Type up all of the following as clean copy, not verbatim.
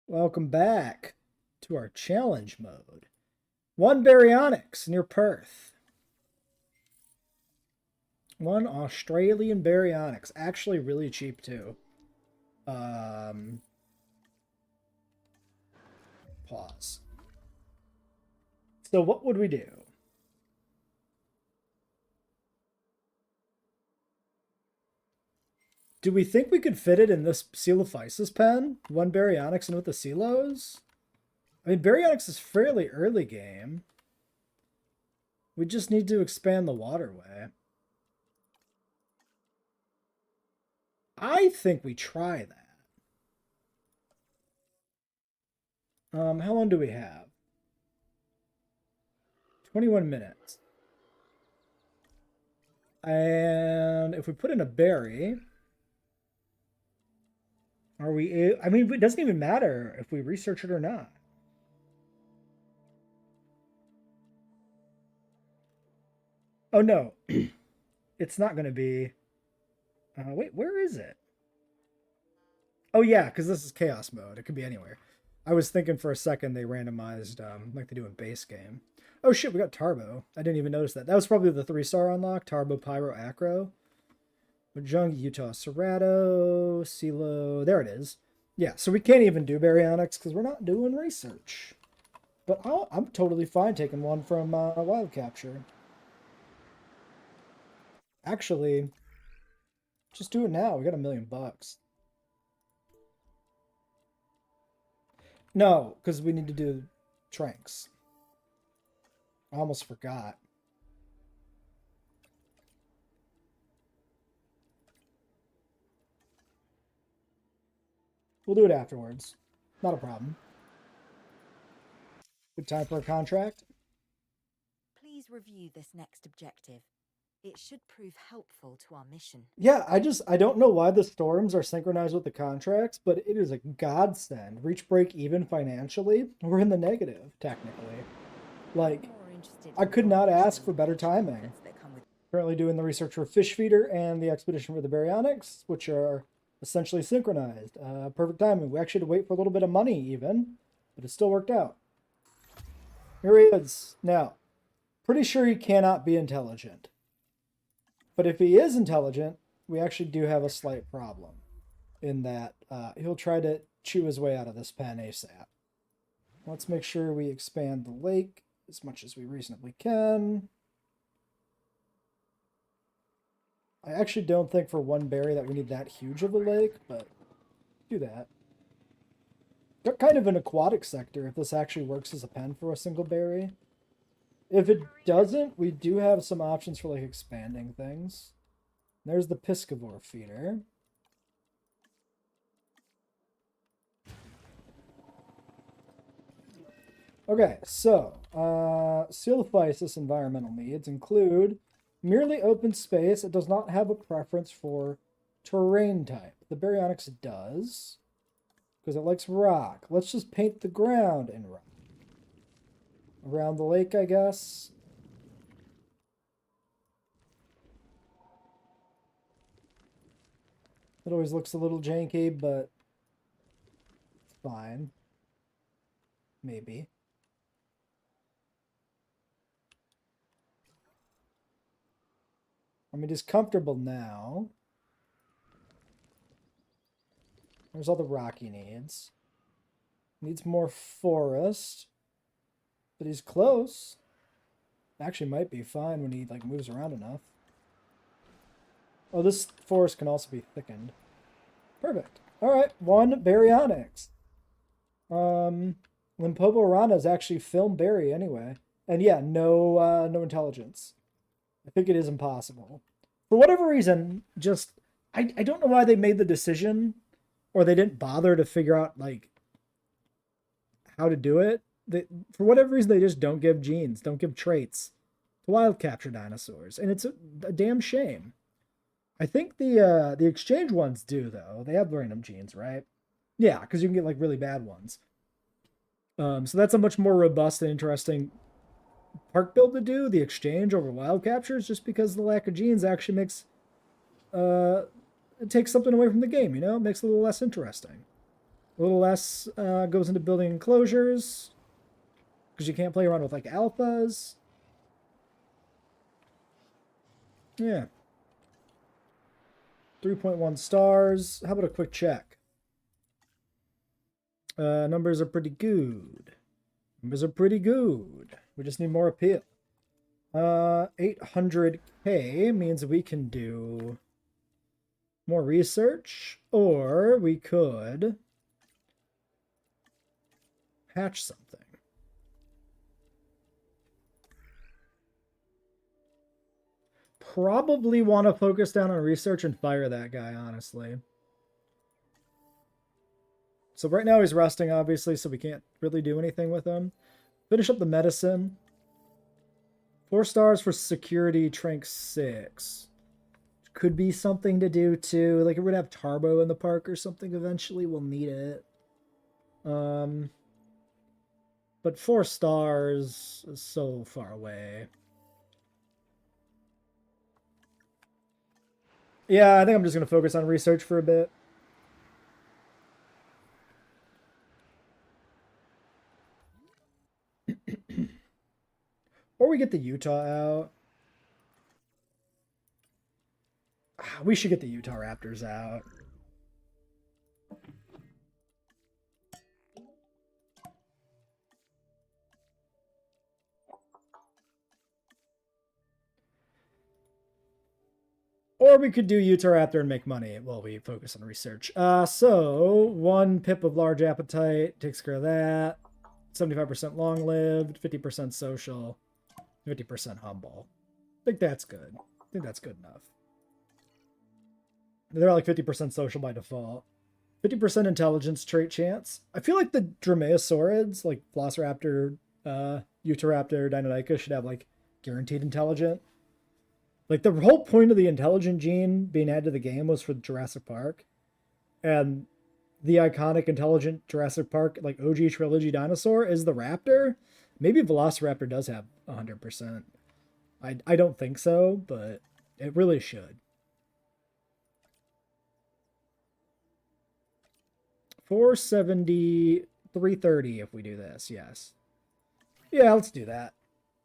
Welcome back to our challenge mode. One baryonyx near Perth. One Australian baryonyx. Actually really cheap too. Um, Pause. So what would we do? Do we think we could fit it in this Coelophysis pen? One baryonyx and with the Celos? I mean, baryonyx is fairly early game. We just need to expand the waterway. I think we try that. How long do we have? 21 minutes. And if we put in a berry, are we? I mean, it doesn't even matter if we research it or not. Oh no, it's not going to be. Wait, where is it? Oh yeah, because this is chaos mode. It could be anywhere. I was thinking for a second they randomized like they do in base game. Oh shit, we got Tarbo. I didn't even notice that. That was probably the 3-star unlock. Tarbo, Pyro, Acro. Majung, Utah, Cerrado, Silo. There it is. Yeah, so we can't even do baryonyx because we're not doing research. But I'm totally fine taking one from Wild Capture. Actually, just do it now. We got $1,000,000. No, because we need to do Tranks. I almost forgot. We'll do it afterwards. Not a problem. Good time for a contract. Please review this next objective. It should prove helpful to our mission. Yeah, I don't know why the storms are synchronized with the contracts, but it is a godsend. Reach break even financially. We're in the negative, technically. Like, I could not ask for better timing. Currently doing the research for Fish Feeder and the expedition for the baryonyx, which are essentially synchronized. Perfect timing. We actually had to wait for a little bit of money even, but it still worked out. Here he is. Now, pretty sure he cannot be intelligent. But if he is intelligent, we actually do have a slight problem in that he'll try to chew his way out of this pen ASAP. Let's make sure we expand the lake as much as we reasonably can. I actually don't think for one berry that we need that huge of a lake, but do that. Got kind of an aquatic sector if this actually works as a pen for a single berry. If it doesn't, we do have some options for like expanding things. There's the Piscivore feeder. Okay, so Coelophysis environmental needs include merely open space. It does not have a preference for terrain type. The baryonyx does, because it likes rock. Let's just paint the ground in rock. Around the lake, I guess. It always looks a little janky, but it's fine. Maybe. I mean, it's comfortable now. There's all the rock he needs. Needs more forest. But he's close. Actually might be fine when he like moves around enough. Oh, this forest can also be thickened. Perfect. Alright, one baryonyx. Limpopo Rana is actually film berry anyway. And yeah, no intelligence. I think it is impossible. For whatever reason, just I don't know why they made the decision or they didn't bother to figure out like how to do it. For whatever reason, they just don't give genes, don't give traits to wild capture dinosaurs, and it's a damn shame. I think the exchange ones do though. They have random genes, right? Yeah, because you can get like really bad ones. So that's a much more robust and interesting park build to do. The exchange over wild captures, just because the lack of genes actually makes it takes something away from the game. You know, it makes it a little less interesting, a little less goes into building enclosures because you can't play around with like alphas. Yeah. 3.1 stars. How about a quick check? Numbers are pretty good. Numbers are pretty good. We just need more appeal. 800K means we can do more research, or we could hatch something. Probably want to focus down on research and fire that guy, honestly. So right now he's resting, obviously, so we can't really do anything with him. Finish up the medicine. 4 stars for security, trank 6. Could be something to do too. Like if we're gonna have Tarbo in the park or something eventually, we'll need it. But 4 stars is so far away. Yeah, I think I'm just gonna focus on research for a bit. Or we get the Utah out. We should get the Utah Raptors out. Or we could do Utah Raptor and make money while we focus on research. So 1 pip of large appetite takes care of that. 75% long lived, 50% social, 50% humble. I think that's good. I think that's good enough. They're like 50% social by default. 50% intelligence trait chance. I feel like the Dromaeosaurids, like Velociraptor, Utahraptor, Deinonychus, should have like guaranteed intelligent. Like the whole point of the intelligent gene being added to the game was for Jurassic Park. And the iconic intelligent Jurassic Park, like OG trilogy dinosaur, is the raptor. Maybe Velociraptor does have 100%. I don't think so, but it really should. 470, 330 if we do this, yes. Yeah, let's do that.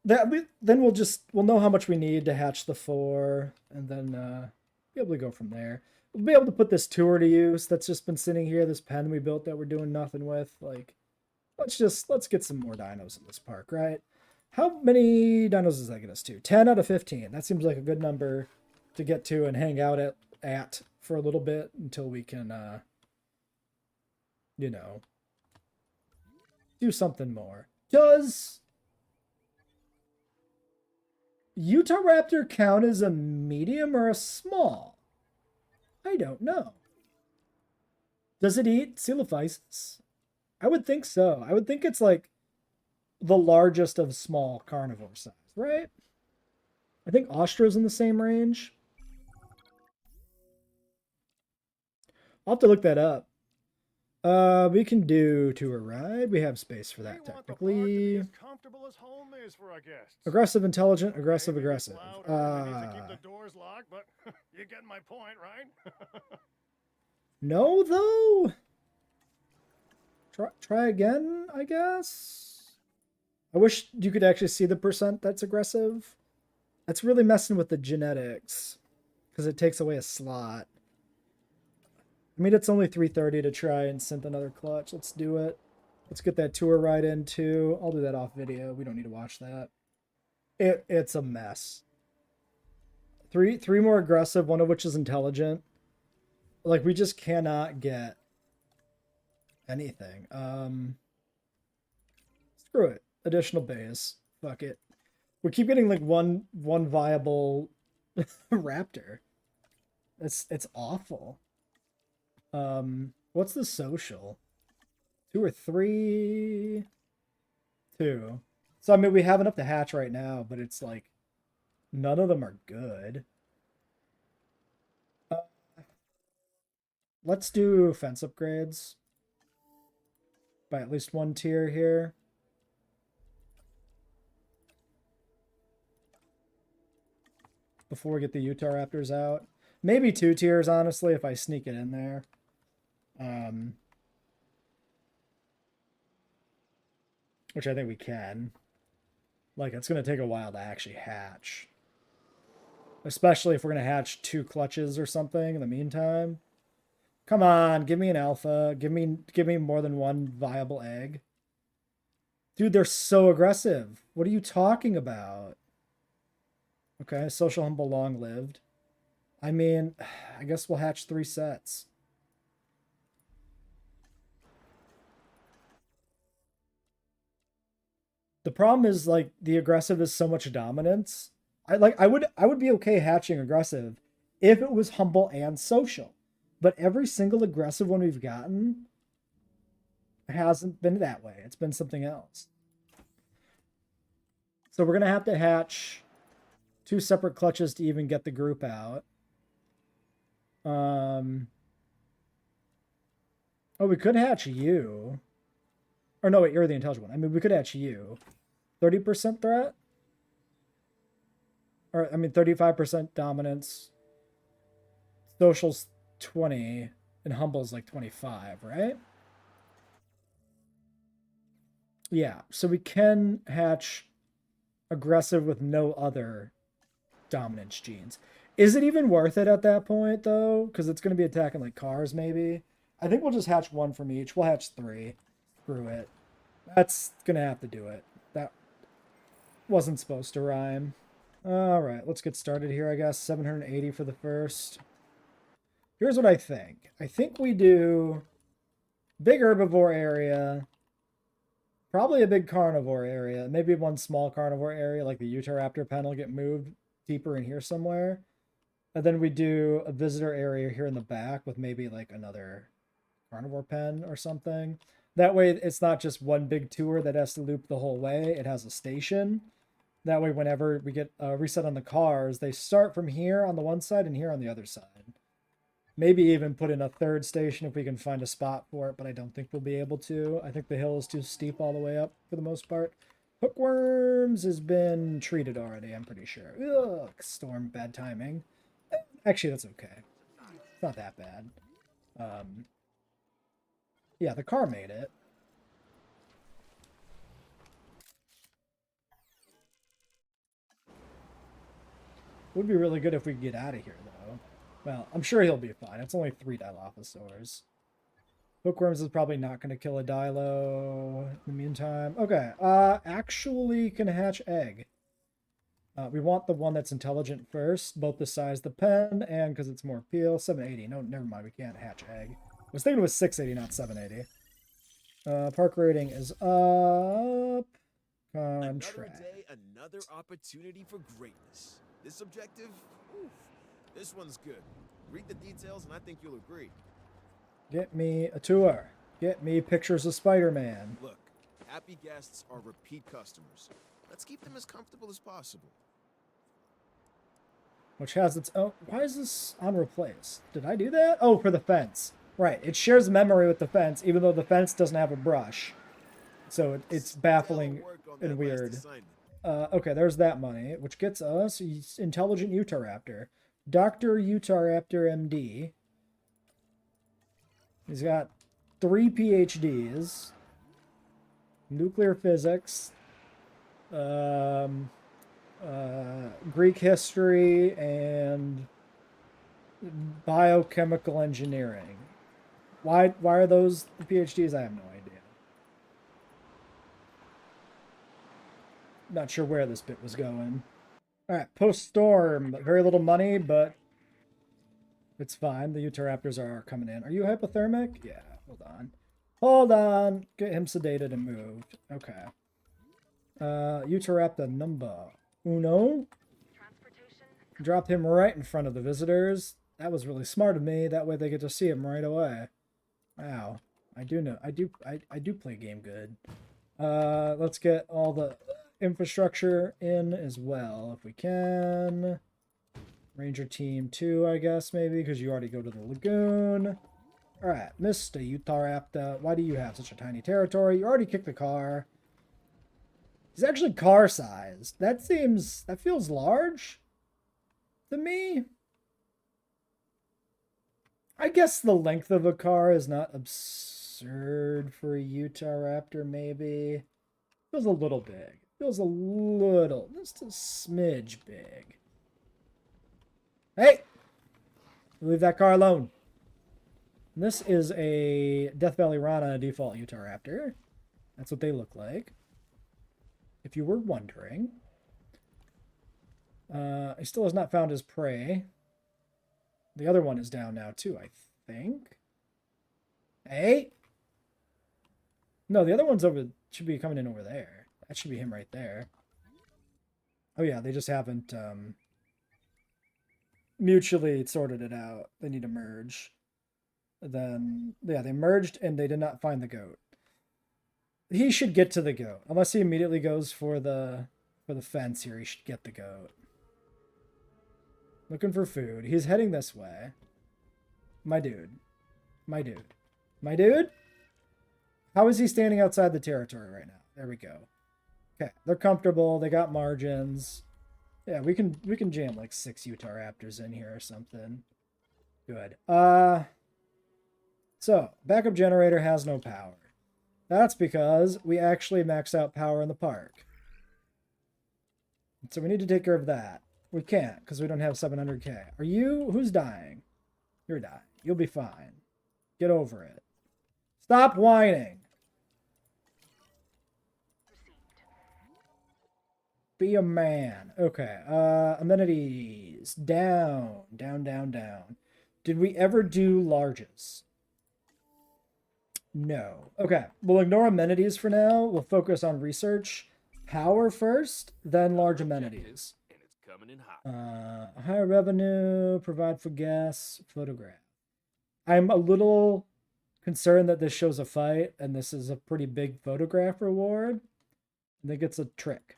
Then we'll know how much we need to hatch the 4, and then be able to go from there. We'll be able to put this tour to use that's just been sitting here, this pen we built that we're doing nothing with. Like, let's get some more dinos in this park, right? How many dinos does that get us to? 10 out of 15. That seems like a good number to get to and hang out at for a little bit until we can, you know, do something more. Does Utahraptor count as a medium or a small? I don't know. Does it eat coelophysis? I would think so. I would think it's like the largest of small carnivore size, right? I think Austra's in the same range. I'll have to look that up. We can do tour ride. We have space for that technically. Aggressive, intelligent, aggressive, aggressive. Keep the doors locked, but you get my point, right? No, though. Try again, I guess. I wish you could actually see the percent that's aggressive. That's really messing with the genetics because it takes away a slot. I mean, it's only 330 to try and synth another clutch. Let's do it. Let's get that tour ride in too. I'll do that off video. We don't need to watch that. It's a mess. Three more aggressive, one of which is intelligent. Like, we just cannot get anything. Screw it. Additional bays. Fuck it. We keep getting like one viable raptor. It's awful. What's the social? 2 or 3? 2. So I mean, we have enough to hatch right now, but it's like none of them are good. Let's do fence upgrades by at least 1 tier here. Before we get the Utah Raptors out. Maybe 2 tiers, honestly, if I sneak it in there. which I think we can. Like, it's going to take a while to actually hatch. Especially if we're going to hatch 2 clutches or something in the meantime. Come on, give me an alpha. Give me more than 1 viable egg. Dude, they're so aggressive. What are you talking about? Okay, social humble long-lived. I mean, I guess we'll hatch 3 sets. The problem is, like, the aggressive is so much dominance. I would be okay hatching aggressive if it was humble and social. But every single aggressive one we've gotten hasn't been that way. It's been something else. So we're going to have to hatch 2 separate clutches to even get the group out. Oh, we could hatch you. Or no, wait, you're the intelligent one. I mean, we could hatch you. 30% threat? Or, I mean, 35% dominance. Social's 20. And humble's like 25, right? Yeah, so we can hatch aggressive with no other dominance genes. Is it even worth it at that point, though? Because it's going to be attacking, like, cars, maybe? I think we'll just hatch 1 from each. We'll hatch 3. Screw it. That's going to have to do it. That wasn't supposed to rhyme. All right, let's get started here, I guess. 780 for the first. Here's what I think. I think we do big herbivore area, probably a big carnivore area, maybe 1 small carnivore area, like the Utahraptor pen will get moved deeper in here somewhere. And then we do a visitor area here in the back with maybe like another carnivore pen or something. That way it's not just 1 big tour that has to loop the whole way. It has a station. That way whenever we get a reset on the cars, they start from here on the one side and here on the other side. Maybe even put in a 3rd station if we can find a spot for it, but I don't think we'll be able to. I think the hill is too steep all the way up for the most part. Hookworms has been treated already, I'm pretty sure. Ugh, storm, bad timing. Actually, that's okay. It's not that bad. Yeah, the car made it. Would be really good if we could get out of here, though. Well, I'm sure he'll be fine. It's only 3 Dilophosaurs. Hookworms is probably not going to kill a Dilo in the meantime. Okay, actually can hatch egg. We want the one that's intelligent first, both the size of the pen and because it's more appeal. 780. No, never mind. We can't hatch egg. I was thinking it was 680, not 780. Park rating is up. Contract. Another day, another opportunity for greatness. This objective, oof, this one's good. Read the details and I think you'll agree. Get me a tour. Get me pictures of Spider-Man. Look, happy guests are repeat customers. Let's keep them as comfortable as possible. Which has its own... Why is this on replace? Did I do that? Oh, for the fence. Right, it shares memory with the fence, even though the fence doesn't have a brush. So it's baffling and weird. Okay, there's that money, which gets us intelligent Utahraptor. Dr. Utahraptor MD. He's got 3 PhDs. Nuclear physics. Greek history and biochemical engineering. Why are those the PhDs? I have no idea. Not sure where this bit was going. Alright, post-storm. Very little money, but it's fine. The Utahraptors are coming in. Are you hypothermic? Yeah, hold on. Hold on. Get him sedated and moved. Okay. Utahraptor number uno. Drop him right in front of the visitors. That was really smart of me. That way they get to see him right away. Wow. I do play game good. Let's get all the infrastructure in as well if we can. Ranger team 2, I guess, maybe, because you already go to the lagoon. Alright, Mr. Utahraptor, why do you have such a tiny territory? You already kicked the car. He's actually car-sized. That feels large to me. I guess the length of a car is not absurd for a Utahraptor, maybe. Feels a little big. Feels a little, just a smidge big. Hey! Leave that car alone. This is a Death Valley Rana default Utahraptor. That's what they look like. If you were wondering. He still has not found his prey. The other one is down now too, I think. Hey! No, the other one's over, should be coming in over there. That should be him right there. Oh yeah, they just haven't mutually sorted it out. They need to merge. Then, yeah, they merged and they did not find the goat. He should get to the goat. Unless he immediately goes for the fence here, he should get the goat. Looking for food. He's heading this way. My dude. My dude. My dude? How is he standing outside the territory right now? There we go. Okay, they're comfortable. They got margins. Yeah, we can jam like 6 Utahraptors in here or something. Good. So, backup generator has no power. That's because we actually maxed out power in the park. So we need to take care of that. We can't, because we don't have 700k. Are you? Who's dying? You're dying. You'll be fine. Get over it. Stop whining. Be a man. Okay. Amenities. Down. Down, down, down. Did we ever do larges? No. Okay. We'll ignore amenities for now. We'll focus on research. Power first, then large amenities. And it's coming in hot. Higher revenue, provide for gas, photograph. I'm a little concerned that this shows a fight, and this is a pretty big photograph reward. I think it's a trick.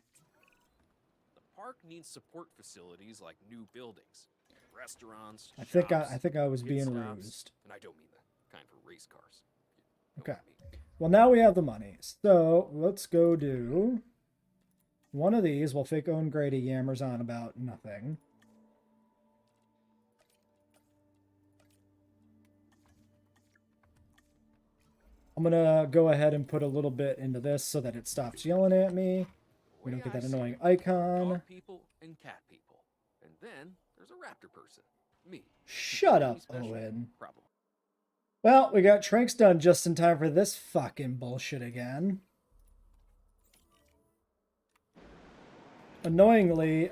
The park needs support facilities like new buildings, restaurants. I think shops, I was pit being stops, rused. and I don't mean the kind for race cars. You know Okay. what I mean. Well, now we have the money. So let's go do one of these while Fake Own Grady yammers on about nothing. I'm going to go ahead and put a little bit into this so that it stops yelling at me. We don't get that annoying icon. Dog people and cat people. And then there's a raptor person. Me. Shut up, Any special? Owen. Probably. Well, we got Tranks done just in time for this fucking bullshit again. Annoyingly,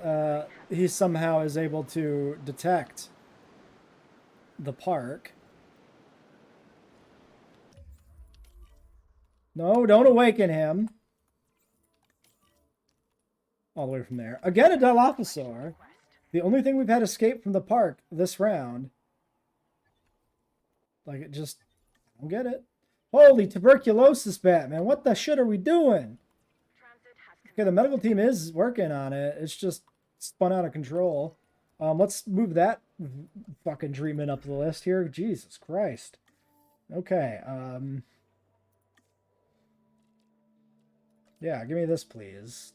he somehow is able to detect the park. No, don't awaken him. All the way from there. Again, a Dilophosaur. The only thing we've had escape from the park this round. Like, it just... I don't get it. Holy tuberculosis, Batman. What the shit are we doing? Okay, the medical team is working on it. It's just spun out of control. Let's move that fucking treatment up the list here. Jesus Christ. Okay, yeah, give me this, please.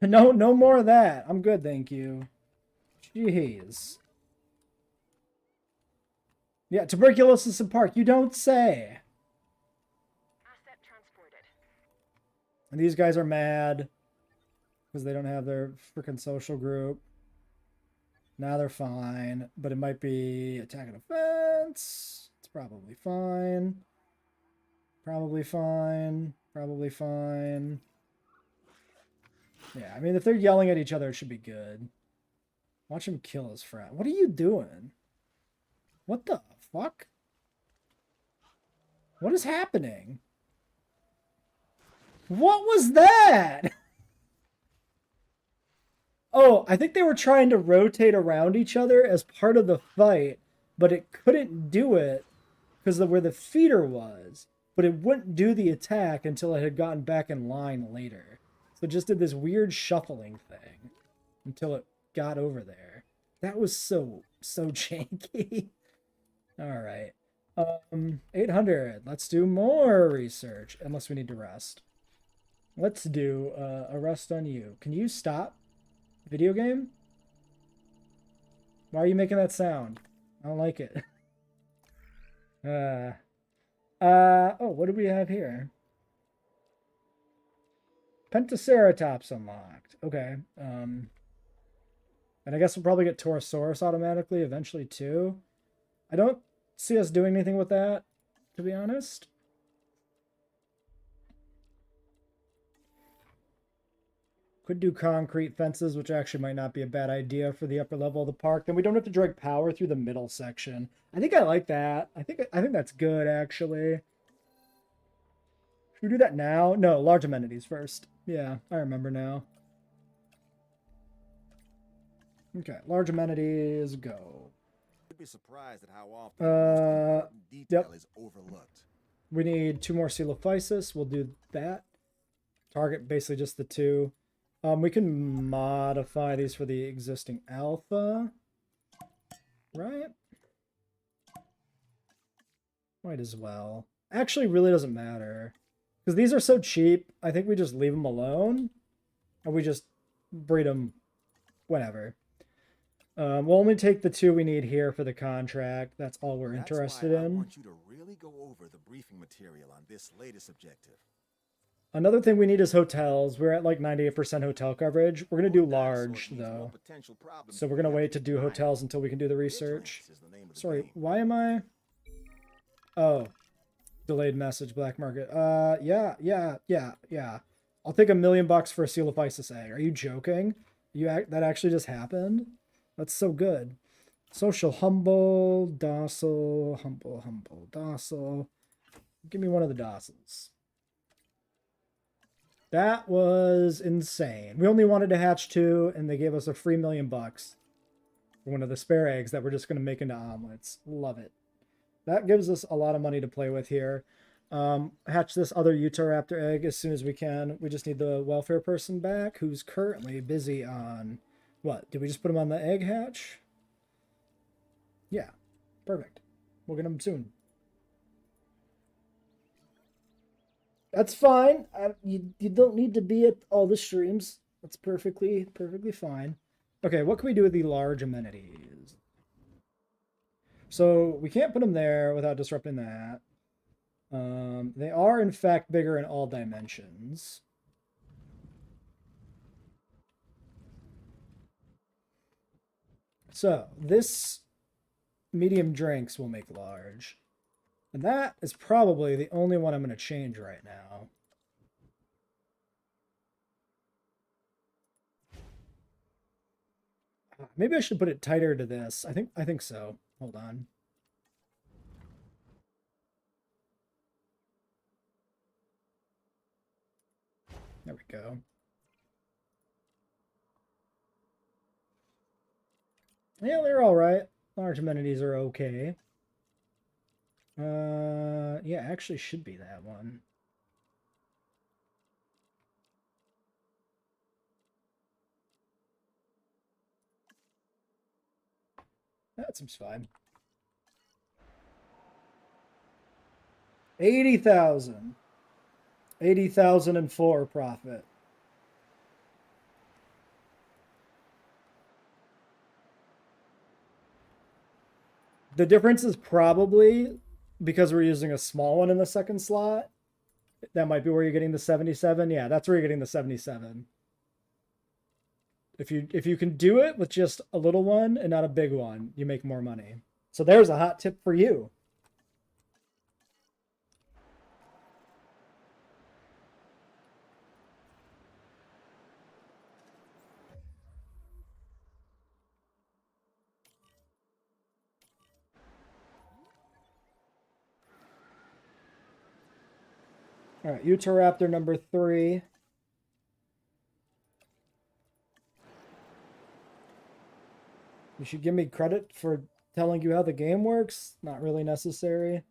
No more of that. I'm good, thank you. Jeez. Yeah, tuberculosis in park. You don't say. Asset transported. And these guys are mad because they don't have their freaking social group. Now they're fine, but it might be attack and offense. It's probably fine. Probably fine. Probably fine. Yeah, I mean, if they're yelling at each other, it should be good. Watch him kill his friend. What are you doing? What the fuck? What is happening? What was that? Oh, I think they were trying to rotate around each other as part of the fight, but it couldn't do it because of where the feeder was. But it wouldn't do the attack until it had gotten back in line later. So it just did this weird shuffling thing until it got over there. That was so janky. All right. 800. Let's do more research, unless we need to rest. Let's do a rest on you. Can you stop? Video game? Why are you making that sound? I don't like it. Oh, what do we have here? Pentaceratops unlocked. Okay. And I guess we'll probably get Torosaurus automatically eventually too. I don't see us doing anything with that, to be honest. Could do concrete fences, which actually might not be a bad idea for the upper level of the park. Then we don't have to drag power through the middle section. I think I like that. I think that's good actually. Should we do that now? No, large amenities first. Yeah, I remember now. Okay, large amenities, go. You'd be surprised at how often the most important detail Yep. is overlooked. We need 2 more Coelophysis. We'll do that. Target basically just the 2. We can modify these for the existing alpha. Right? Might as well. Actually, really doesn't matter. Because these are so cheap, I think we just leave them alone. And we just breed them whenever. We'll only take the 2 we need here for the contract. That's all we're interested That's why in. I want you to really go over the briefing material on this latest objective. Another thing we need is hotels. We're at like 98% hotel coverage. We're going to do large, though. So we're going to wait to do hotels until we can do the research. Sorry, why am I... Oh. Delayed message, black market. Yeah. I'll take $1 million for a Coelophysis egg. Are you joking? That actually just happened? That's so good. Social, humble, docile, humble, docile. Give me one of the dociles. That was insane. We only wanted to hatch 2, and they gave us a free $1 million for one of the spare eggs that we're just going to make into omelets. Love it. That gives us a lot of money to play with here. Hatch this other Utahraptor egg as soon as we can. We just need the welfare person back, who's currently busy on... What? Did we just put him on the egg hatch? Yeah. Perfect. We'll get him soon. That's fine. You don't need to be at all the streams. That's perfectly fine. Okay, what can we do with the large amenities? So we can't put them there without disrupting that. They are in fact bigger in all dimensions. So this medium drinks will make large. And that is probably the only one I'm going to change right now. Maybe I should put it tighter to this. I think so. Hold on. There we go. Yeah, they're all right. Large amenities are okay. Yeah, actually should be that one. That seems fine. 80,000. 80,004 profit. The difference is probably because we're using a small one in the second slot. That might be where you're getting the 77. Yeah, that's where you're getting the 77. If you can do it with just a little one and not a big one, you make more money. So there's a hot tip for you. All right, Utahraptor number 3. You should give me credit for telling you how the game works. Not really necessary.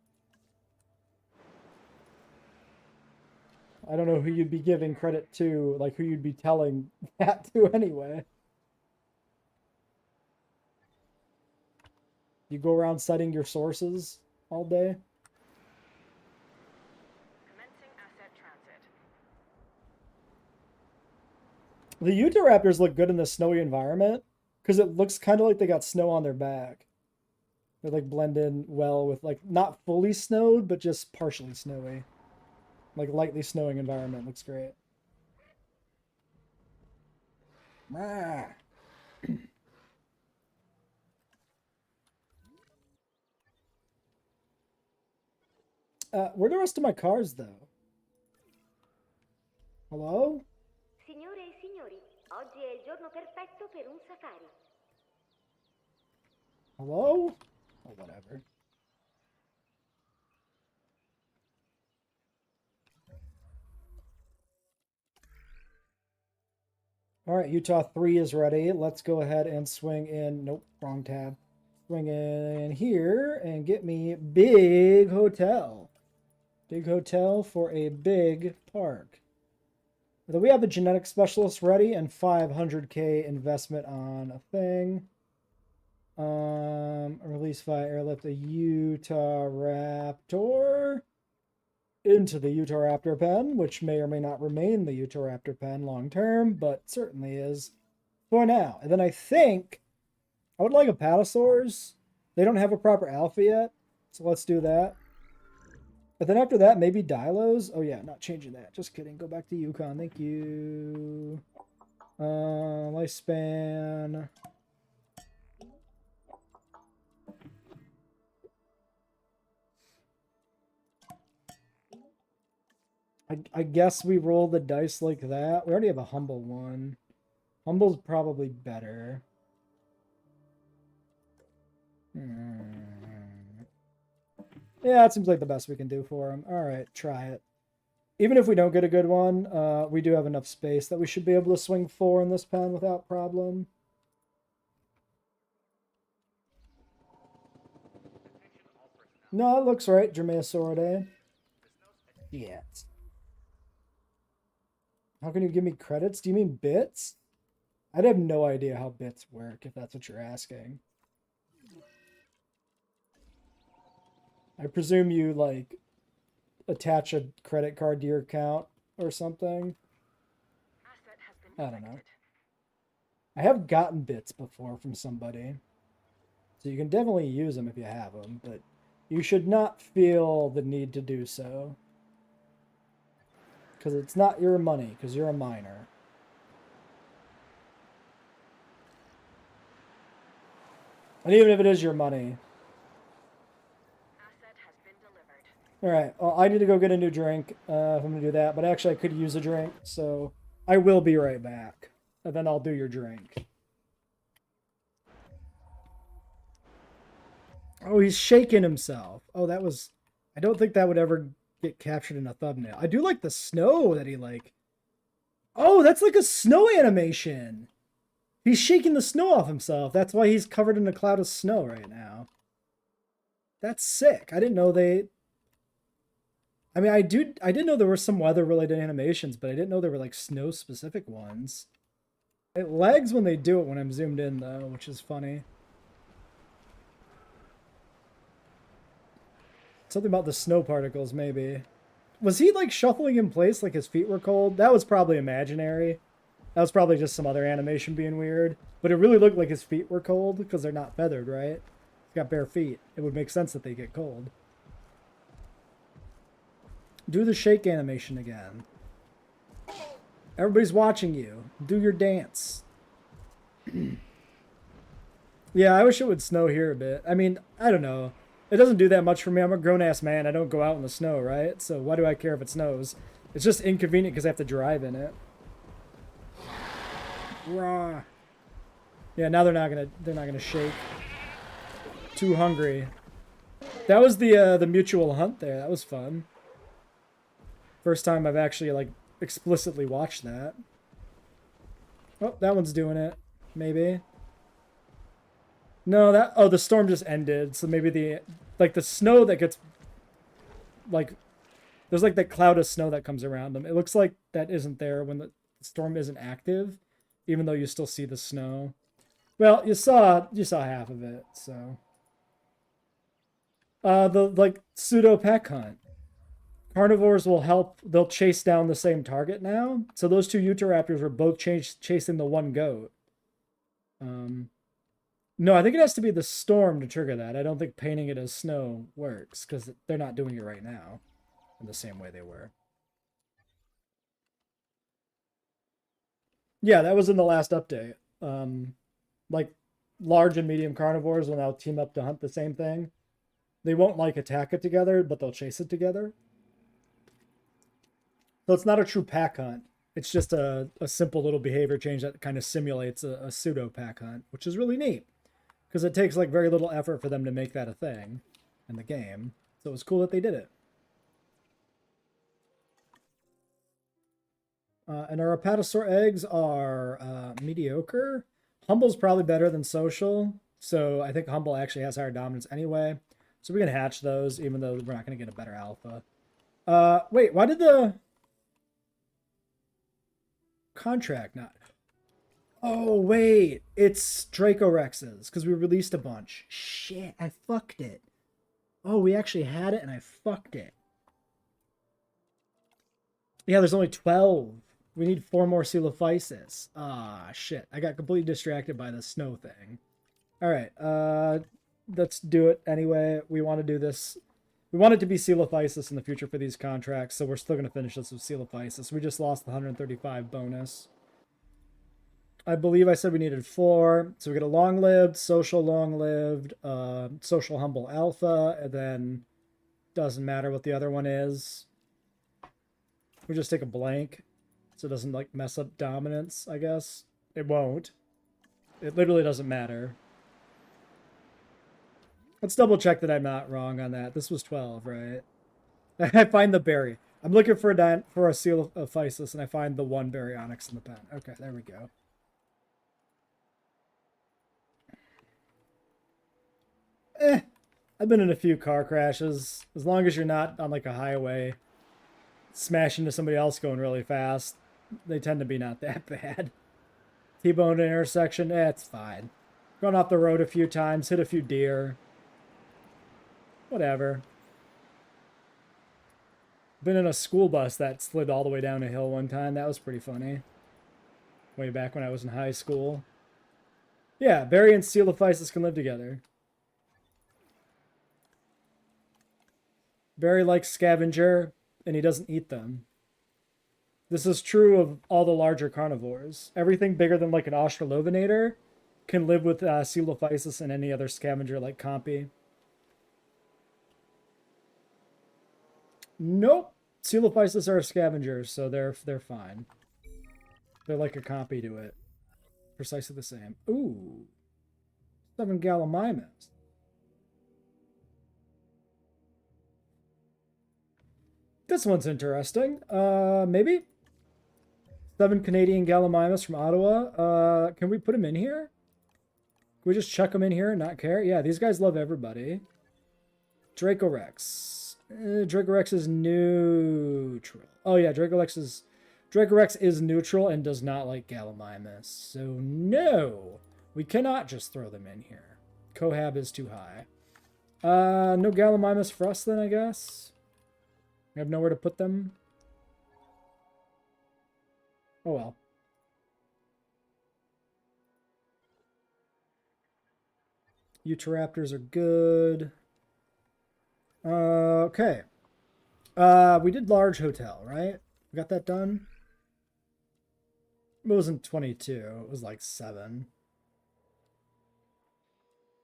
I don't know who you'd be giving credit to, like who you'd be telling that to anyway. You go around citing your sources all day. Commencing asset transit. The Utahraptors look good in the snowy environment because it looks kind of like they got snow on their back. They like blend in well with like not fully snowed, but just partially snowy. Like lightly snowing environment looks great. Ah. Where are the rest of my cars though? Hello? Signore e signori, oggi è il giorno perfetto per un safari. Hello? Oh, whatever. All right, Utah 3 is ready. Let's go ahead and swing in. Nope, wrong tab. Swing in here and get me big hotel. Big hotel for a big park. We have a genetic specialist ready and 500k investment on a thing. Release via airlift a Utah Raptor into the Utah Raptor pen, which may or may not remain the Utah Raptor pen long term, but certainly is for now. And then I think I would like Apatosaurs. They don't have a proper alpha yet, so let's do that. But then after that, maybe Dilos. Oh yeah, not changing that. Just kidding. Go back to Yukon. Thank you. Lifespan. I guess we roll the dice like that. We already have a humble one. Humble's probably better. Yeah, it seems like the best we can do for him. All right, try it. Even if we don't get a good one, we do have enough space that we should be able to swing 4 in this pen without problem. No, it looks right. Dromaeosauridae. Yes. How can you give me credits? Do you mean bits? I'd have no idea how bits work, if that's what you're asking. I presume you, like, attach a credit card to your account or something. I don't know. I have gotten bits before from somebody. So you can definitely use them if you have them, but you should not feel the need to do so. Because it's not your money, because you're a minor. And even if it is your money. Asset has been delivered. Alright, well, I need to go get a new drink if I'm going to do that. But actually, I could use a drink, so I will be right back. And then I'll do your drink. Oh, he's shaking himself. Oh, that was... I don't think that would ever get captured in a thumbnail. I do like the snow that he, like... Oh, that's like a snow animation! He's shaking the snow off himself. That's why he's covered in a cloud of snow right now. That's sick. I didn't know they... I mean, I did know there were some weather-related animations, but I didn't know there were, like, snow-specific ones. It lags when they do it when I'm zoomed in, though, which is funny. Something about the snow particles, maybe. Was he, like, shuffling in place like his feet were cold? That was probably imaginary. That was probably just some other animation being weird. But it really looked like his feet were cold, because they're not feathered, right? He's got bare feet. It would make sense that they get cold. Do the shake animation again. Everybody's watching you. Do your dance. Yeah, I wish it would snow here a bit. I mean, I don't know. It doesn't do that much for me. I'm a grown-ass man. I don't go out in the snow, right? So why do I care if it snows? It's just inconvenient because I have to drive in it. Rah. Yeah, now they're not gonna shake. Too hungry. That was the mutual hunt there. That was fun. First time I've actually, like, explicitly watched that. Oh, that one's doing it. Maybe. No, that... Oh, the storm just ended. So maybe the... Like, the snow that gets... Like... There's, like, that cloud of snow that comes around them. It looks like that isn't there when the storm isn't active. Even though you still see the snow. Well, you saw half of it, so... The, like, pseudo-peck hunt. Carnivores will help... They'll chase down the same target now. So those two Utahraptors were both chasing the one goat. No, I think it has to be the storm to trigger that. I don't think painting it as snow works because they're not doing it right now in the same way they were. Yeah, that was in the last update. Like large and medium carnivores will now team up to hunt the same thing. They won't like attack it together, but they'll chase it together. So it's not a true pack hunt. It's just a simple little behavior change that kind of simulates a pseudo pack hunt, which is really neat because it takes like very little effort for them to make that a thing in the game. So it's cool that they did it. And our Apatosaur eggs are mediocre. Humble's probably better than Social, so I think Humble actually has higher dominance anyway. So we can hatch those, even though we're not going to get a better alpha. Wait, why did the contract not... Oh, wait, it's Dracorex's, because we released a bunch. Shit, I fucked it. Oh, we actually had it, and I fucked it. Yeah, there's only 12. We need 4 more Coelophysis. Ah, shit. I got completely distracted by the snow thing. Alright, let's do it anyway. We want to do this. We want it to be Coelophysis in the future for these contracts, so we're still going to finish this with Coelophysis. We just lost the 135 bonus. I believe I said we needed 4. So we get a long-lived, social long-lived, social humble alpha, and then doesn't matter what the other one is. We just take a blank so it doesn't like mess up dominance, I guess. It won't. It literally doesn't matter. Let's double check that I'm not wrong on that. This was 12, right? I find the berry. I'm looking for a seal of Physis, and I find the 1 Baryonyx in the pen. Okay, there we go. I've been in a few car crashes. As long as you're not on like a highway, smash into somebody else going really fast, they tend to be not that bad. T-bone intersection, it's fine. Gone off the road a few times, hit a few deer. Whatever. Been in a school bus that slid all the way down a hill one time. That was pretty funny. Way back when I was in high school. Yeah, Berry and Coelophysis can live together. Berry likes scavenger, and he doesn't eat them. This is true of all the larger carnivores. Everything bigger than like an Australovenator can live with Coelophysis and any other scavenger like Compy. Nope. Coelophysis are scavengers, so they're fine. They're like a Compy to it. Precisely the same. Ooh. 7 Gallimimus. This one's interesting. Maybe? 7 Canadian Gallimimus from Ottawa. Can we put him in here? Can we just chuck him in here and not care? Yeah, these guys love everybody. Dracorex. Dracorex is neutral. Oh yeah, Dracorex is neutral and does not like Gallimimus. So no, we cannot just throw them in here. Cohab is too high. No Gallimimus for us then, I guess. We have nowhere to put them. Oh well. Utahraptors are good. Okay. We did large hotel, right? We got that done? It wasn't 22. It was like 7.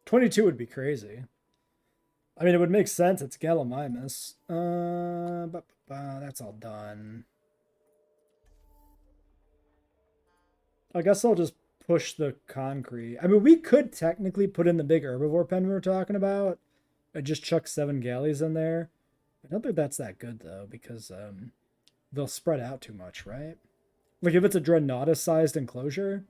22 would be crazy. I mean, it would make sense. It's Gallimimus. That's all done. I guess I'll just push the concrete. I mean, we could technically put in the big herbivore pen we were talking about. I just chuck 7 galleys in there. I don't think that's that good, though, because they'll spread out too much, right? Like, if it's a Dreadnoughtus-sized enclosure.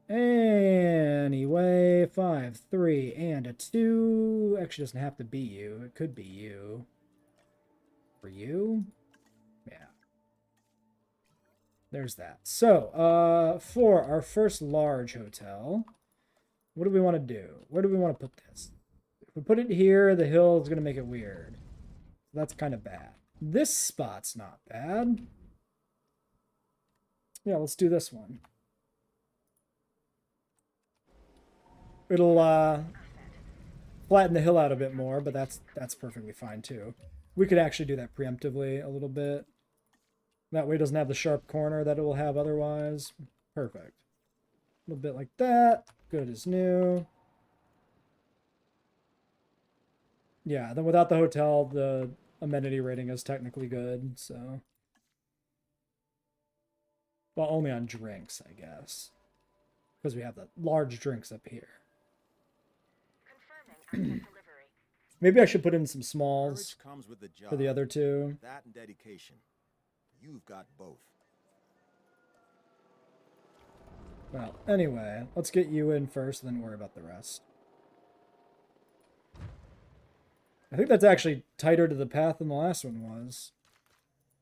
Anyway, 5, 3, and a 2. Actually, doesn't have to be you. It could be you. For you? Yeah. There's that. So, for our first large hotel, what do we want to do? Where do we want to put this? If we put it here, the hill is going to make it weird. That's kind of bad. This spot's not bad. Yeah, let's do this one. It'll flatten the hill out a bit more, but that's perfectly fine too. We could actually do that preemptively a little bit. That way it doesn't have the sharp corner that it will have otherwise. Perfect. A little bit like that. Good as new. Yeah, then without the hotel, the amenity rating is technically good, so. Well, only on drinks, I guess. Because we have the large drinks up here. Confirming asset delivery. Maybe I should put in some smalls Courage comes with the job. for the other two. That and dedication. You've got both. Well, anyway, let's get you in first and then worry about the rest. I think that's actually tighter to the path than the last one was.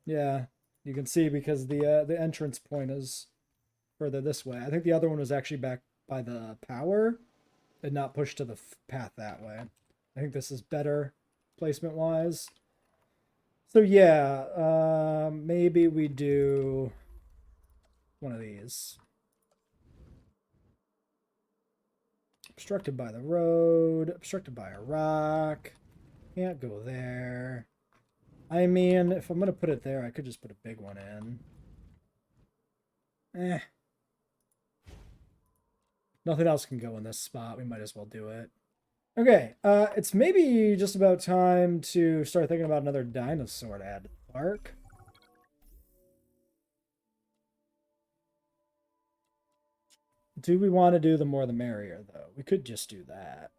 Yeah, you can see because the entrance point is further this way. I think the other one was actually back by the power and not pushed to the path that way. I think this is better placement-wise. So yeah, maybe we do one of these. Obstructed by the road, obstructed by a rock. Can't go there. I mean, if I'm going to put it there, I could just put a big one in. Nothing else can go in this spot. We might as well do it. Okay, it's maybe just about time to start thinking about another dinosaur to add to the park. Do we want to do the more the merrier, though? We could just do that.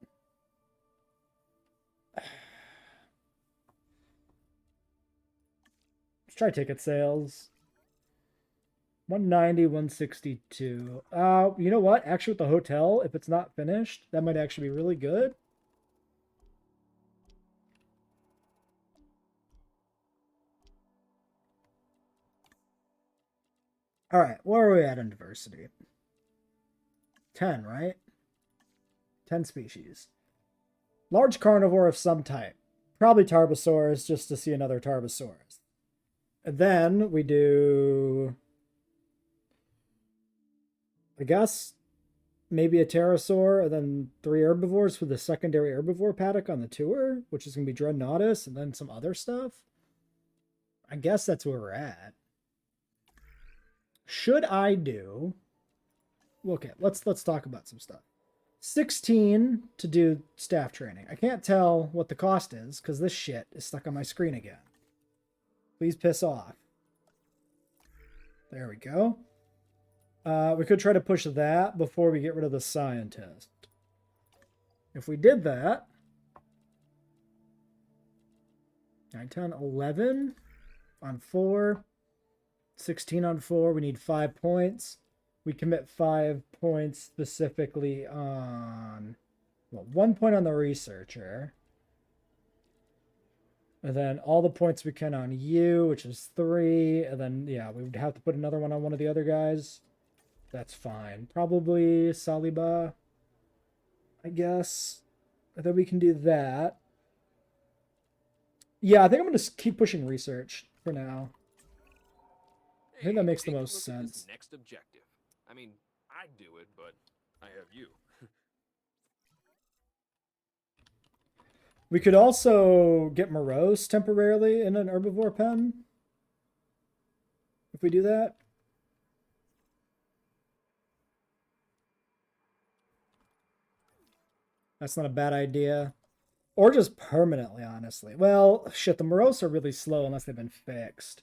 Let's try ticket sales. 190, 162. You know what? Actually, with the hotel, if it's not finished, that might actually be really good. All right, where are we at in diversity? 10, right? 10 species. Large carnivore of some type. Probably Tarbosaurus, just to see another Tarbosaurus. And then we do, I guess, maybe a pterosaur, and then 3 herbivores for the secondary herbivore paddock on the tour, which is going to be Dreadnoughtus, and then some other stuff. I guess that's where we're at. Should I do... Okay, let's talk about some stuff. 16 to do staff training. I can't tell what the cost is, because this shit is stuck on my screen again. Please piss off. There we go. We could try to push that before we get rid of the scientist. If we did that... 9, 10, 11 on 4. 16 on 4. We need 5 points. We commit 5 points specifically on... Well, 1 point on the researcher. And then all the points we can on you, which is 3. And then, yeah, we would have to put another one on one of the other guys. That's fine. Probably Saliba, I guess. And then we can do that. Yeah, I think I'm going to keep pushing research for now. I think that makes the most sense. Next objective. I mean, I'd do it, but I have you. We could also get morose temporarily in an herbivore pen. If we do that. That's not a bad idea. Or just permanently, honestly. Well, shit, the morose are really slow unless they've been fixed.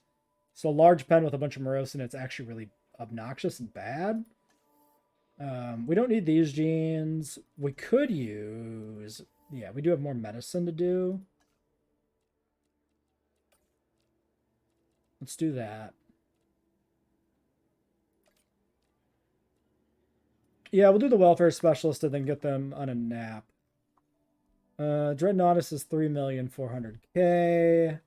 So a large pen with a bunch of morose in it's actually really obnoxious and bad. We don't need these genes. We could use... Yeah, we do have more medicine to do. Let's do that. Yeah, we'll do the welfare specialist and then get them on a nap. Dreadnoughtus is 3,400,000.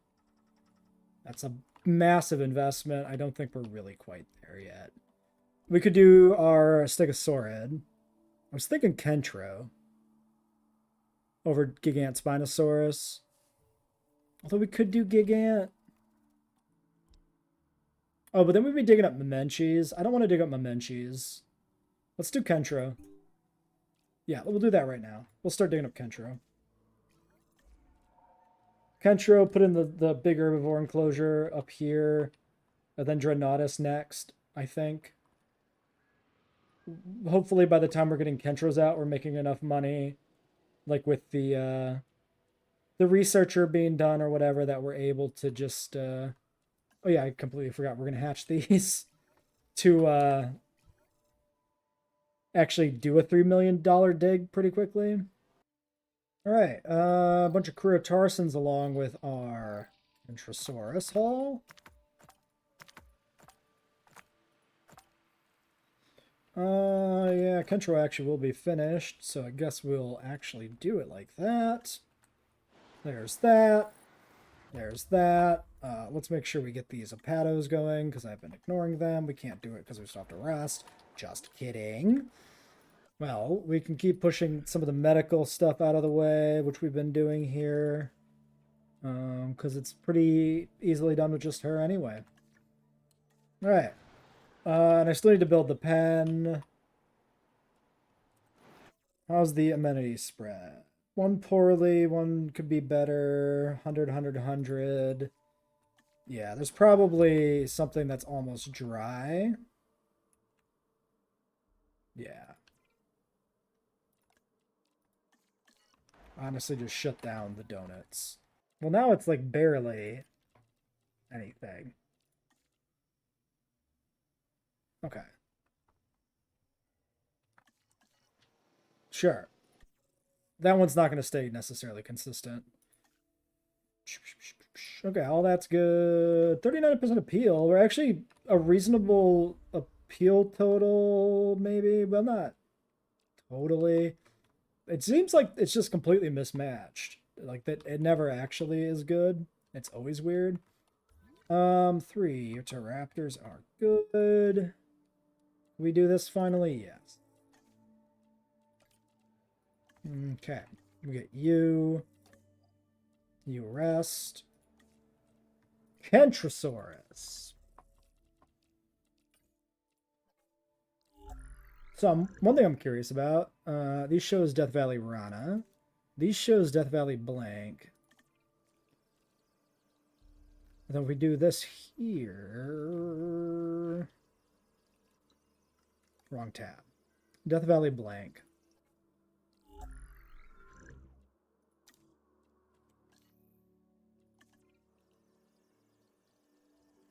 That's a massive investment. I don't think we're really quite there yet. We could do our Stegosaurid. I was thinking Kentro over Gigant Spinosaurus. Although we could do Gigant. Oh, but then we'd be digging up Memenches. I don't want to dig up Memenches. Let's do Kentro. Yeah, we'll do that right now. We'll start digging up Kentro. Kentro, put in the big herbivore enclosure up here. And then Dreadnoughtus next, I think. Hopefully by the time we're getting Kentros out, we're making enough money. Like with the researcher being done or whatever, that we're able to just... oh yeah, I completely forgot. We're going to hatch these to actually do a $3 million dig pretty quickly. All right, a bunch of Criotarsons along with our Intrasaurus haul. Yeah, Kentro actually will be finished, so I guess we'll actually do it like that. There's that. There's that. Let's make sure we get these Apatos going, because I've been ignoring them. We can't do it because we still have to rest. Just kidding. Well, we can keep pushing some of the medical stuff out of the way, which we've been doing here. Because it's pretty easily done with just her anyway. Alright. And I still need to build the pen. How's the amenity spread? One poorly, one could be better. 100, 100, 100. Yeah, there's probably something that's almost dry. Yeah. Honestly, just shut down the donuts. Well, now it's like barely anything. Okay. Sure. That one's not going to stay necessarily consistent. Okay, all that's good. 39% appeal. We're actually a reasonable appeal total, maybe, but not totally. It seems like it's just completely mismatched. Like that it never actually is good. It's always weird. 3 Raptors are good. Can we do this finally? Yes. Okay. We get you. You rest. Kentrosaurus. So one thing I'm curious about, these shows Death Valley Rana. These shows Death Valley Blank. And then if we do this here... Wrong tab. Death Valley Blank.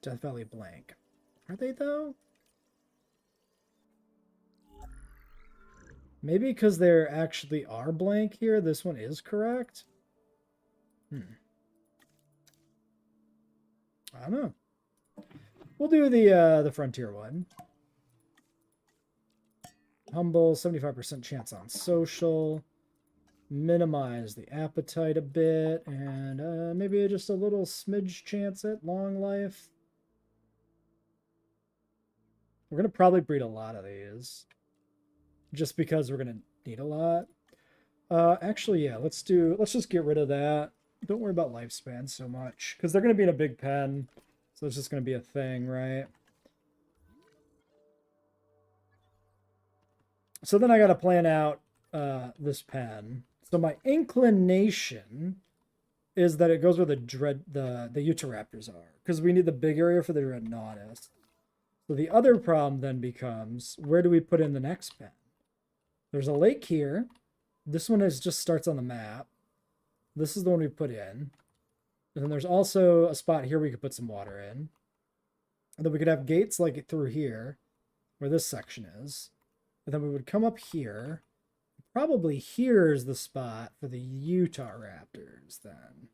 Death Valley Blank. Are they though? Maybe because there actually are blank here, this one is correct? I don't know. We'll do the Frontier one. Humble, 75% chance on social. Minimize the appetite a bit. And maybe just a little smidge chance at long life. We're going to probably breed a lot of these. Just because we're going to need a lot. Actually, yeah, let's just get rid of that. Don't worry about lifespan so much. Because they're going to be in a big pen. So it's just going to be a thing, right? So then I got to plan out this pen. So my inclination is that it goes where the Utahraptors are. Because we need the big area for the Dreadnoughtus. So the other problem then becomes, where do we put in the next pen? There's a lake here. This one just starts on the map. This is the one we put in. And then there's also a spot here we could put some water in. And then we could have gates like through here, where this section is. And then we would come up here. Probably here's the spot for the Utahraptors then.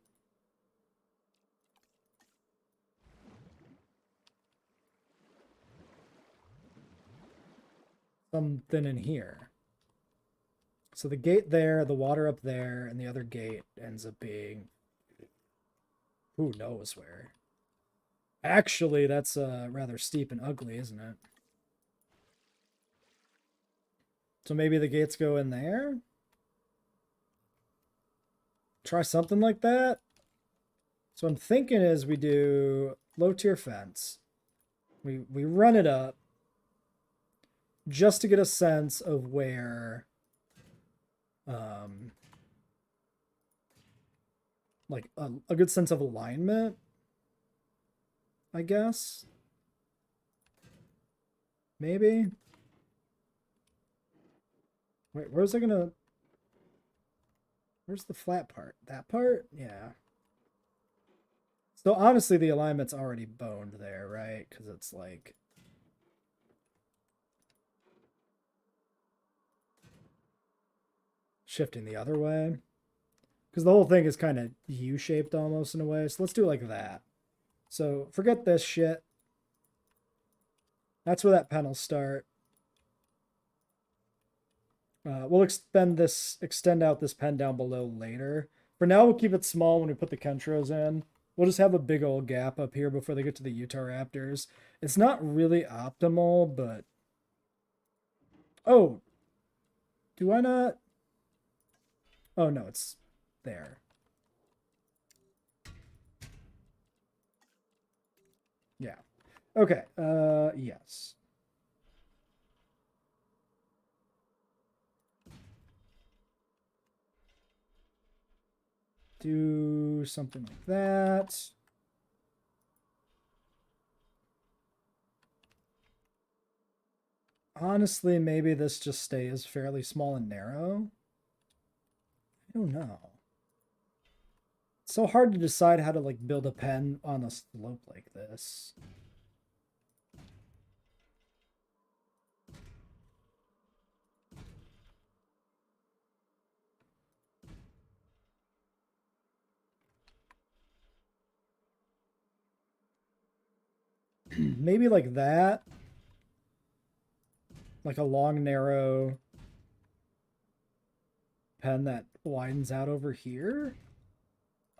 Something in here. So the gate there, the water up there, and the other gate ends up being who knows where. Actually, that's rather steep and ugly, isn't it? So maybe the gates go in there? Try something like that? So I'm thinking is we do low tier fence. We run it up just to get a sense of where like a good sense of alignment, I guess. Maybe. Wait, where's the flat part? That part? Yeah. So honestly, the alignment's already boned there, right? Because it's like... shifting the other way. Because the whole thing is kind of U-shaped almost in a way. So let's do it like that. So forget this shit. That's where that pen will start. We'll extend out this pen down below later. For now, we'll keep it small when we put the Kentros in. We'll just have a big old gap up here before they get to the Utah Raptors. It's not really optimal, but... oh! Do I not? Oh, no, it's there. Yeah. Okay, yes. Do something like that. Honestly, maybe this just stays fairly small and narrow. I don't know. It's so hard to decide how to like build a pen on a slope like this. Maybe like that. Like a long, narrow pen that widens out over here.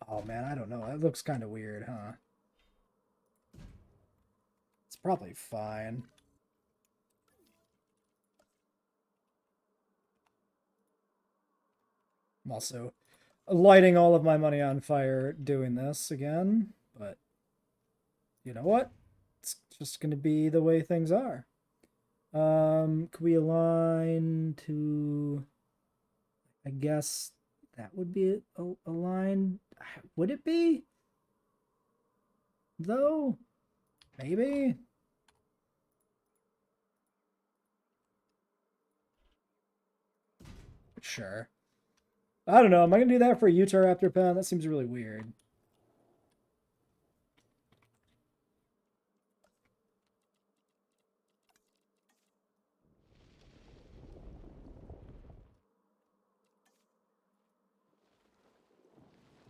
Oh man, I don't know. That looks kind of weird, huh? It's probably fine. I'm also lighting all of my money on fire doing this again, but you know what? It's just going to be the way things are. Can we align to, I guess that would be a line. Would it be? Though? Maybe? Sure. I don't know. Am I going to do that for a Utah Raptor pen? That seems really weird.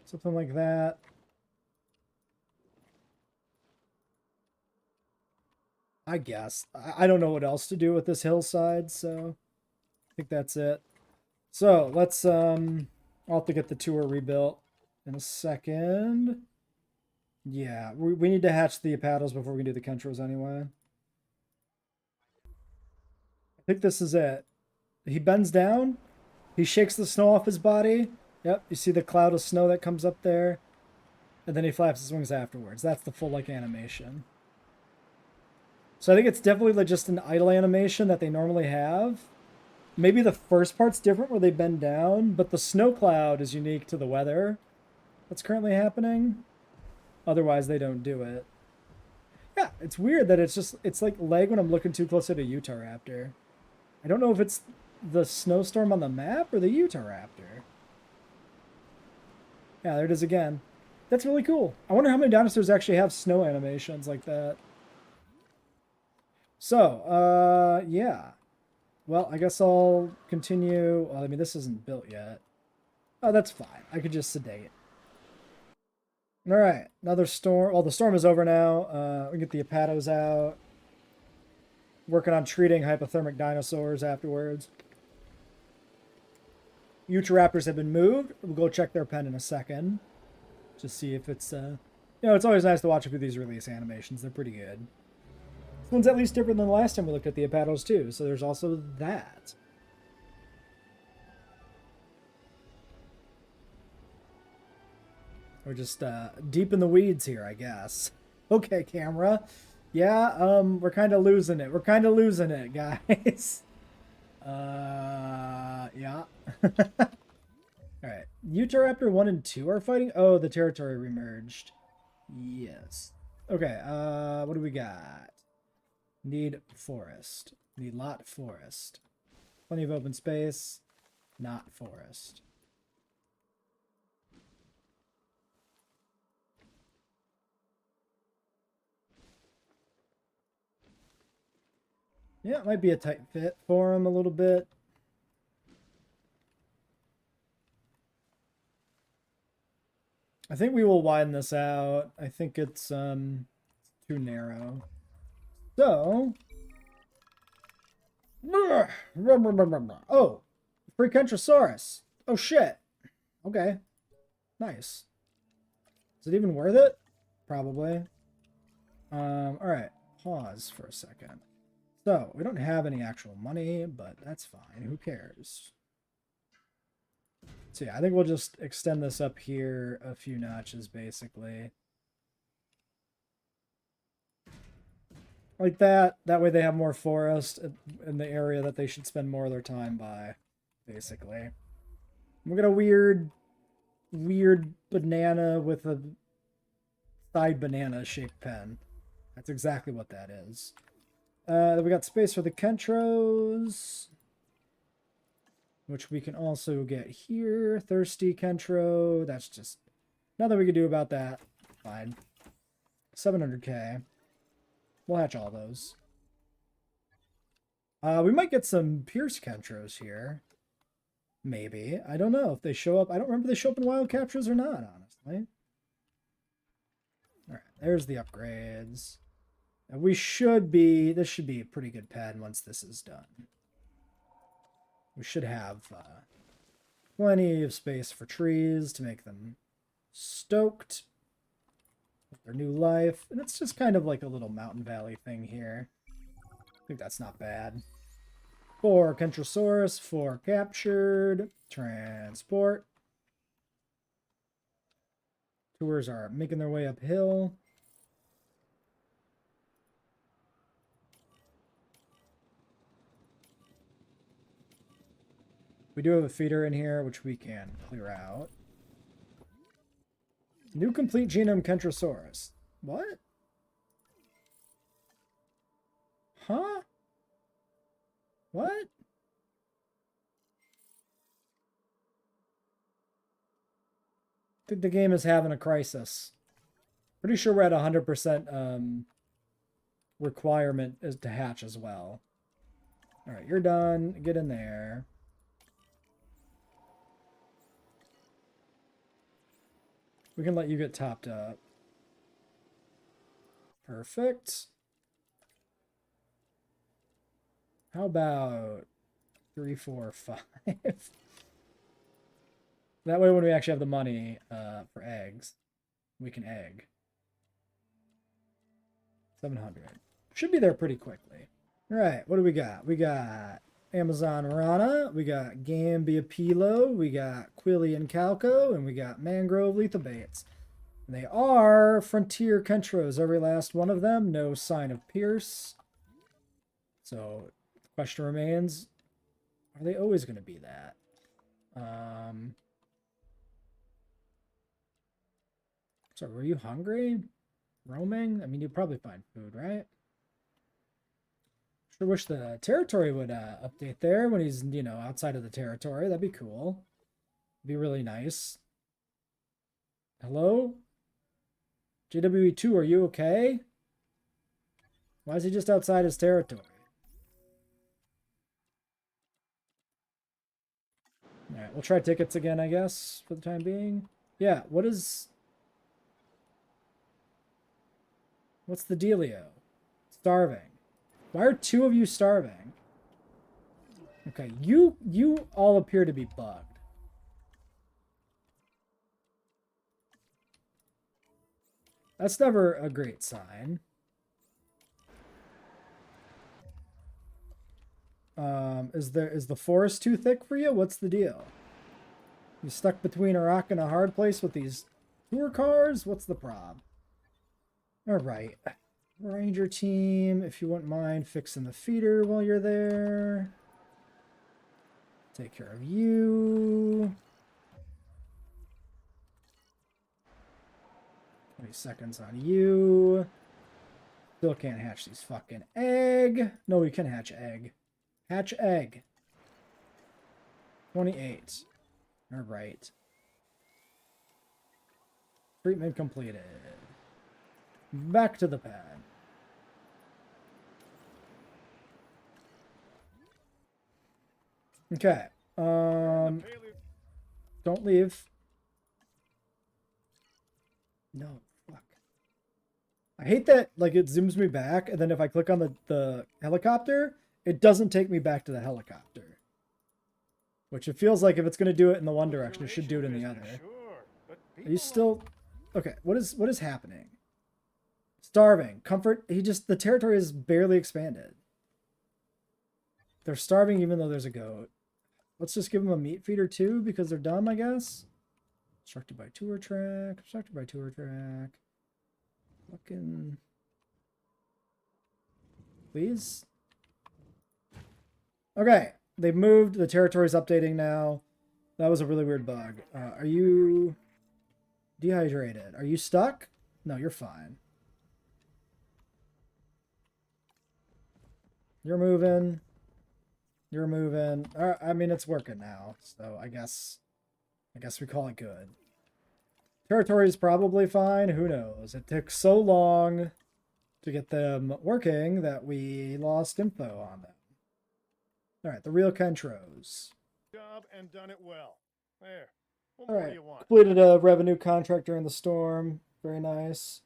Something like that. I guess. I don't know what else to do with this hillside, so I think that's it. So let's I'll have to get the tour rebuilt in a second. Yeah, we need to hatch the paddles before we can do the Kentros anyway. I think this is it. He bends down. He shakes the snow off his body. Yep, you see the cloud of snow that comes up there. And then he flaps his wings afterwards. That's the full, like, animation. So I think it's definitely like just an idle animation that they normally have. Maybe the first part's different where they bend down, but the snow cloud is unique to the weather that's currently happening. Otherwise, they don't do it. Yeah, it's weird that it's like lag when I'm looking too close at a Utah Raptor. I don't know if it's the snowstorm on the map or the Utah Raptor. Yeah, there it is again. That's really cool. I wonder how many dinosaurs actually have snow animations like that. So, yeah. Well, I guess I'll continue. Well, I mean, this isn't built yet. Oh, that's fine. I could just sedate. All right, another storm. Well, the storm is over now. We get the Apatos out. Working on treating hypothermic dinosaurs afterwards. Utahraptors have been moved. We'll go check their pen in a second. Just see if it's, you know, it's always nice to watch a few of these release animations. They're pretty good. This one's at least different than the last time we looked at the Apatos too, so there's also that. We're just deep in the weeds here, I guess. Okay, camera. Yeah, we're kind of losing it. We're kind of losing it, guys. Yeah. Alright. Utahraptor 1 and 2 are fighting? Oh, the territory remerged. Yes. Okay, what do we got? Need forest. Need lot forest. Plenty of open space. Not forest. Yeah, it might be a tight fit for him a little bit. I think we will widen this out. I think it's too narrow. So, oh, free Kentrosaurus. Oh shit. Okay, nice. Is it even worth it? Probably. All right. Pause for a second. So we don't have any actual money, but that's fine. Who cares? So yeah, I think we'll just extend this up here a few notches, basically. Like that. That way they have more forest in the area that they should spend more of their time by, basically. We got a weird banana with a side banana shaped pen. That's exactly what that is. We got space for the Kentros, which we can also get here. Thirsty Kentro. That's just nothing we can do about that. Fine. 700k. We'll hatch all those. We might get some Pierce Kentros here. Maybe. I don't know if they show up. I don't remember if they show up in wild captures or not, honestly. Alright, there's the upgrades. And this should be a pretty good pen once this is done. We should have plenty of space for trees to make them stoked with their new life. And it's just kind of like a little mountain valley thing here. I think that's not bad. 4 Kentrosaurus, 4 captured. Transport. Tours are making their way uphill. We do have a feeder in here, which we can clear out. New complete genome Kentrosaurus. What? Huh? What? I think the game is having a crisis. Pretty sure we're at 100% requirement is to hatch as well. All right, you're done. Get in there. We can let you get topped up. Perfect. How about 3, 4, 5? That way when we actually have the money for eggs, we can egg. 700. Should be there pretty quickly. All right, what do we got? We got Amazon Rana, we got Gambia Pilo, we got Quillian Calco, and we got Mangrove Lethabates. And they are Frontier Kentros, every last one of them. No sign of Pierce. So the question remains, are they always going to be that? So were you hungry? Roaming? I mean, you'd probably find food, right? Sure wish the territory would update there when he's, you know, outside of the territory. That'd be cool. Be really nice. Hello? JWE2, are you okay? Why is he just outside his territory? Alright, we'll try tickets again, I guess, for the time being. Yeah, what's the dealio? Starving. Why are 2 of you starving? Okay, you all appear to be bugged. That's never a great sign. Is the forest too thick for you? What's the deal? You stuck between a rock and a hard place with these tour cars? What's the problem? All right. Ranger team, if you wouldn't mind fixing the feeder while you're there. Take care of you. 20 seconds on you. Still can't hatch these fucking egg. No, we can hatch egg. Hatch egg. 28. All right. Treatment completed. Back to the pad. Okay. Don't leave. No, fuck. I hate that, like, it zooms me back, and then if I click on the helicopter, it doesn't take me back to the helicopter. Which it feels like if it's going to do it in the one direction, it should do it in the other. Are you still... Okay, what is happening? Starving. Comfort. The territory is barely expanded. They're starving even though there's a goat. Let's just give them a meat feeder too, because they're dumb, I guess. Obstructed by tour track. Obstructed by tour track. Fucking... Please? Okay. They've moved. The territory's updating now. That was a really weird bug. Are you... dehydrated? Are you stuck? No, you're fine. You're moving. You're moving. I mean, it's working now, so I guess we call it good. Territory is probably fine. Who knows? It took so long to get them working that we lost info on them. All right, the real Kentros. Job and done it well. There. What All more right, do you want? completed a revenue contract during the storm. Very nice.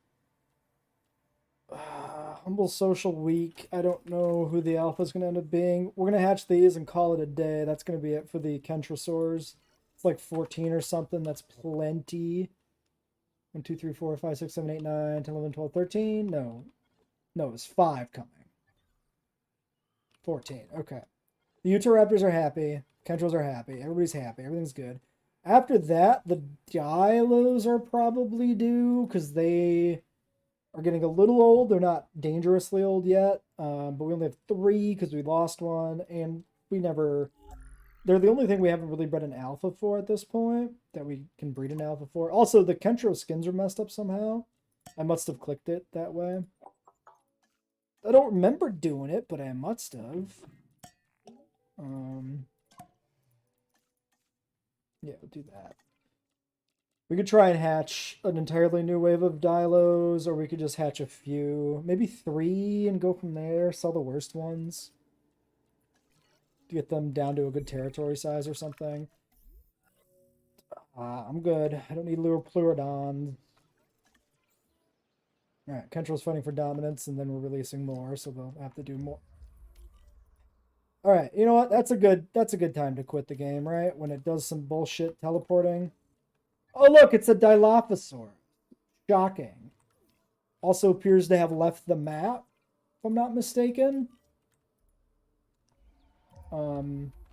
Humble Social Week. I don't know who the alpha is going to end up being. We're going to hatch these and call it a day. That's going to be it for the Kentrosaurs. It's like 14 or something. That's plenty. 1, 2, 3, 4, 5, 6, 7, 8, 9, 10, 11, 12, 13. No, it's 5 coming. 14. Okay. The Utahraptors are happy. Kentros are happy. Everybody's happy. Everything's good. After that, the Dilos are probably due because they are getting a little old. They're not dangerously old yet, but we only have 3 because we lost one, and we never... They're the only thing we haven't really bred an alpha for at this point that we can breed an alpha for. Also, the Kentro skins are messed up somehow. I must have clicked it that way. I don't remember doing it, but I must have. Yeah, we'll do that. We could try and hatch an entirely new wave of Dilos, or we could just hatch a few. Maybe 3 and go from there. Sell the worst ones. To get them down to a good territory size or something. I'm good. I don't need lure pleurodon. Alright, Kentro's fighting for dominance, and then we're releasing more, so they'll have to do more. Alright, you know what? That's a good time to quit the game, right? When it does some bullshit teleporting. Oh look, it's a Dilophosaur. Shocking. Also appears to have left the map, if I'm not mistaken.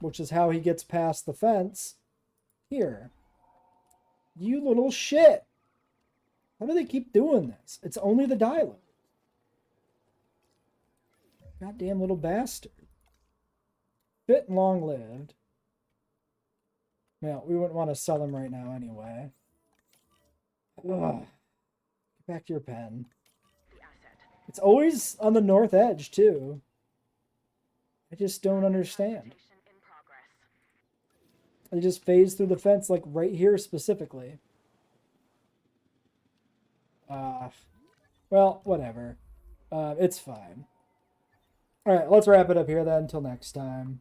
Which is how he gets past the fence. Here. You little shit. How do they keep doing this? It's only the Dilo. Goddamn little bastard. Fit and long-lived. Well, we wouldn't want to sell him right now anyway. Ugh. Get back to your pen. It's always on the north edge, too. I just don't understand. I just phased through the fence, like, right here specifically. Well, whatever. It's fine. Alright, let's wrap it up here then until next time.